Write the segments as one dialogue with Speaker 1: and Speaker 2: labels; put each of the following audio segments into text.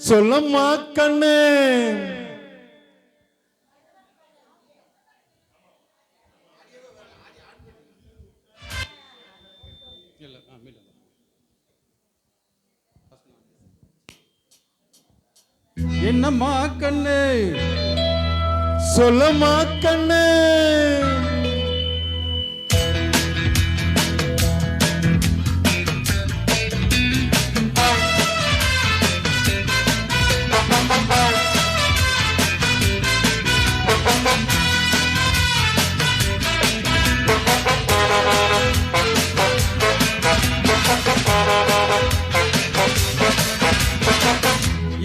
Speaker 1: சொல்லம்மா கண்ணு.
Speaker 2: என்னம்மா கண்ணு
Speaker 1: சொல்லம்மா கண்ணு.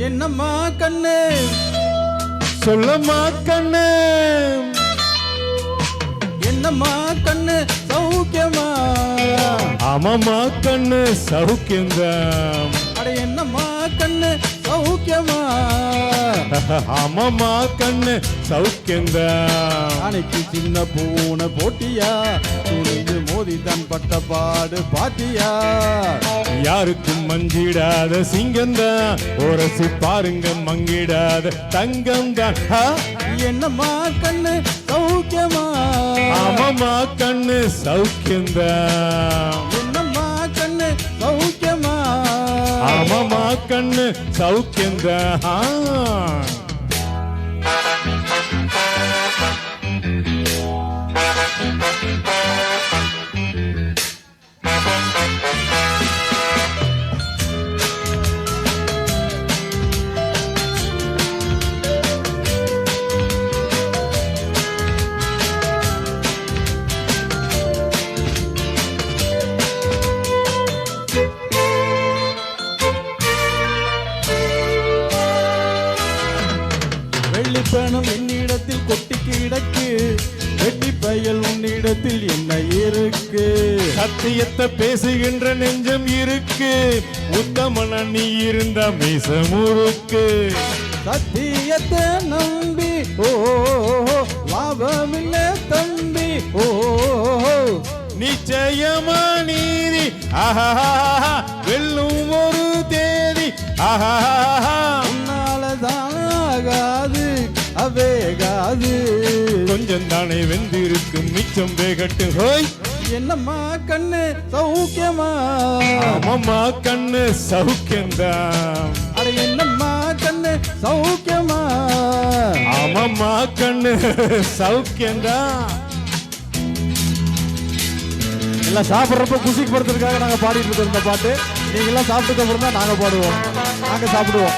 Speaker 2: என்னம்மா கண்ணு
Speaker 1: சொல்லம்மா கண்ணு.
Speaker 2: என்னம்மா கண்ணு சௌக்கியமா?
Speaker 1: ஆமாம்மா கண்ணு சௌக்கியந்தான்.
Speaker 2: அட என்னம்மா கண்ணு சௌக்கியமா?
Speaker 1: ஆமாம்மா கண்ணு சௌக்கியந்தான்.
Speaker 2: அன்னைக்கு சின்ன பூனை போட்டியா துணிந்து மோதி தன் பட்ட பாடு பாத்தியா?
Speaker 1: யாருக்கும் மஞ்சிடாத சிங்கந்தான், உரசி பாருங்க மங்கிடாத தங்கம்தான்.
Speaker 2: என்னம்மா கண்ணு சௌக்கியமா?
Speaker 1: ஆமாம்மா கண்ணு சௌக்கியந்தான்.
Speaker 2: என்னம்மா கண்ணு சௌக்கியமா?
Speaker 1: ஆமாம்மா கண்ணு சௌக்கியந்தான்.
Speaker 2: வெள்ளிப்பணம் என்னிடத்தில் கொட்டி கிடக்கு, வெட்டி பயல் உன்னிடத்தில் என்ன இருக்கு?
Speaker 1: சத்தியத்தை பேசுகின்ற நெஞ்சம் இருக்கு, உத்தமன நீ இருந்த மீச முறுக்கு.
Speaker 2: சத்தியத்தை நம்பி ஓ லாபமில்ல தம்பி ஓ
Speaker 1: நிச்சயமா நீதி ஆஹா வெல்லும் ஒரு தேதி ஆஹா
Speaker 2: உன்னாலதான் ஆகாது அவேகாது.
Speaker 1: கொஞ்சம் தானே வெந்திருக்கு மிச்சம் வேகட்டு. ஹோய்
Speaker 2: என்னம்மா கண்ணு சௌக்கியமா?
Speaker 1: ஆமாம்மா கண்ணு சௌக்கியந்தான்.
Speaker 2: அட என்னம்மா கண்ணு சௌக்கியமா?
Speaker 1: ஆமாம்மா கண்ணு சௌக்கியந்தான்.
Speaker 2: எல்லாம் சாப்பிட்றப்ப குஷிக்கு படுறதுக்காக நாங்க பாடிட்டு இருக்கோம் இந்த பாட்டு. நீங்க எல்லாம் சாப்பிட்டதுக்கு அப்புறம் தான் நாங்க பாடுவோம், நாங்க சாப்பிடுவோம்.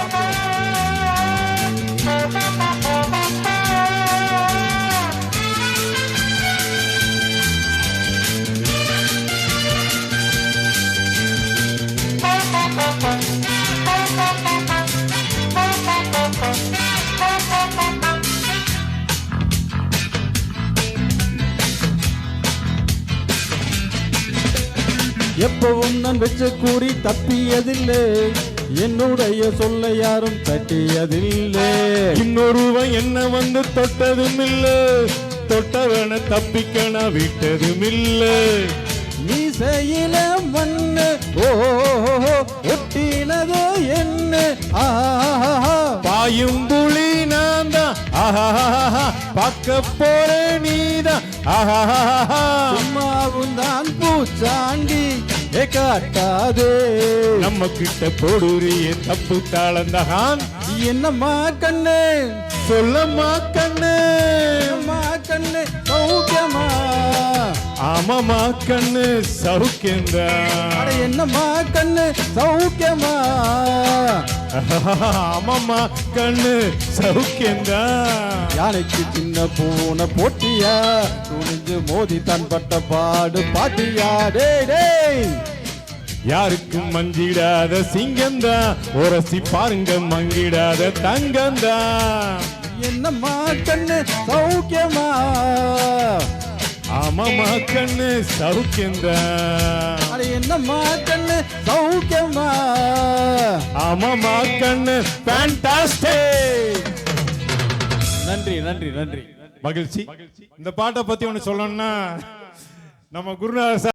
Speaker 2: எப்பவும் நான் வச்ச கூறி தப்பியதில்லை, என்னுடைய சொல்ல யாரும் தட்டியதில்லை.
Speaker 1: இன்னொருவன் என்ன வந்து தொட்டதும் இல்ல, தொட்டவன தப்பிக்கண விட்டதும் இல்ல.
Speaker 2: நீ செய்யல மண்ணு ஓ ஒட்டினதோ என்ன
Speaker 1: பாயும் புலி நான் தான் ஆஹா பார்க்க போற நீதான் ஆஹா
Speaker 2: சும்மாவும் தான் பூச்சாண்டி காட்டாதே.
Speaker 1: நம்ம கிட்ட போடுறிய தப்பு தாளந்தான்.
Speaker 2: என்னம்மா கண்ணு
Speaker 1: சொல்லம்மா கண்ணு.
Speaker 2: அம்மா கண்ணு சௌக்கியமா?
Speaker 1: ஆமாம்மா கண்ணு சௌக்கியந்தான்.
Speaker 2: என்னம்மா கண்ணு சௌக்கியமா?
Speaker 1: ஆமாம்மா கண்ணு சௌக்கியந்தான்.
Speaker 2: யானைக்கு சின்ன பூனை போட்டியா துணிஞ்சு மோதி தன் பட்ட பாடு பாட்டியா? டே டேய்
Speaker 1: யாருக்கும் மஞ்சிடாத சிங்கந்தான், உரசி பாருங்க மங்கிடாத தங்கந்தான்.
Speaker 2: என்னம்மா கண்ணு சௌக்கியமா?
Speaker 1: ஆமாம்மா கண்ணு சௌக்கியந்தான்.
Speaker 2: என்னம்மா கண்ணு சௌக்கியமா?
Speaker 1: ஆமாம்மா கண்ணு ஃபேண்டாஸ்டிக்.
Speaker 2: நன்றி நன்றி நன்றி
Speaker 1: மகிழ்ச்சி. இந்த பாட்டை பத்தி ஒன்று சொல்லணும்னா நம்ம குருநாதர்